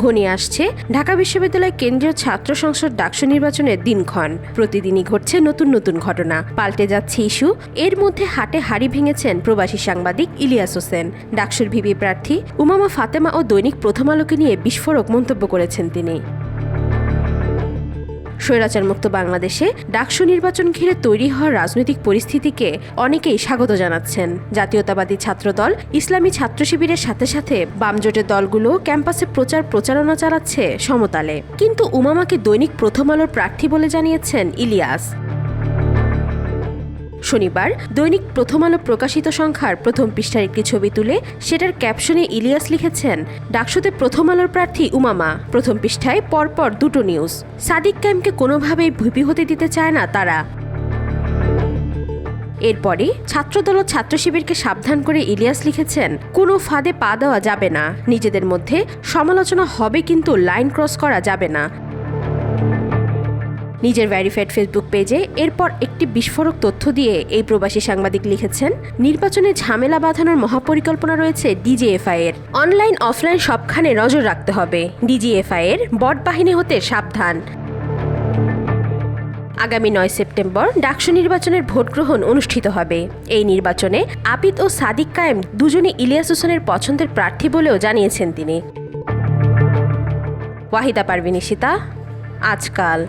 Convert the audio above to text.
ঘনিয়ে আসছে ঢাকা বিশ্ববিদ্যালয় কেন্দ্রীয় ছাত্র সংসদ ডাকসু নির্বাচনের দিনক্ষণ। প্রতিদিনই ঘটছে নতুন নতুন ঘটনা, পাল্টে যাচ্ছে ইস্যু। এর মধ্যে হাটে হাড়ি ভেঙেছেন প্রবাসী সাংবাদিক ইলিয়াস হোসেন। ডাকসুর ভিপি প্রার্থী উমামা ফাতেমা ও দৈনিক প্রথম আলোকে নিয়ে বিস্ফোরক মন্তব্য করেছেন তিনি। স্বৈরাচার মুক্ত বাংলাদেশে ডাকসু নির্বাচন ঘিরে তৈরি হওয়া রাজনৈতিক পরিস্থিতিকে অনেকেই স্বাগত জানাচ্ছেন। জাতীয়তাবাদী ছাত্রদল, ইসলামী ছাত্র শিবিরের সাথে সাথে বামজোটের দলগুলো ক্যাম্পাসে প্রচারণা চালাচ্ছে সমতালে। কিন্তু উমামাকে দৈনিক প্রথম আলোর প্রার্থী বলে জানিয়েছেন ইলিয়াস। শনিবার দৈনিক প্রথম আলো প্রকাশিত সংখ্যার প্রথম পৃষ্ঠার একটি ছবি তুলে সেটার ক্যাপশনে ইলিয়াস লিখেছেন, ডাকসুতে প্রথম আলোর প্রার্থী উমামা। প্রথম পৃষ্ঠায় পরপর দুটো নিউজ। সাদিক কায়েমকে কোনোভাবেই ভিপি হতে দিতে চায় না তারা। এরপরে ছাত্রদল ও ছাত্র শিবিরকে সাবধান করে ইলিয়াস লিখেছেন, কোনো ফাঁদে পা দেওয়া যাবে না, নিজেদের মধ্যে সমালোচনা হবে কিন্তু লাইন ক্রস করা যাবে না। নিজের ভেরিফাইড ফেসবুক পেজে এরপর একটি বিস্ফোরক তথ্য দিয়ে এই প্রবাসী সাংবাদিক লিখেছেন, নির্বাচনে ঝামেলা বাঁধানোর মহাপরিকল্পনা রয়েছে ডিজিএফআই এর। অনলাইন অফলাইন সবখানে নজর রাখতে হবে। ডিজিএফআই এর বট বাহিনী হতে সাবধান। আগামী 9 সেপ্টেম্বর ডাকসু নির্বাচনের ভোট গ্রহণ অনুষ্ঠিত হবে। এই নির্বাচনে আবিদ ও সাদিক কায়েম দুজনে ইলিয়াস হোসেনের পছন্দের প্রার্থী বলেও জানিয়েছেন তিনি। ওয়াহিদা পারভিন ইশিতা, আজকাল।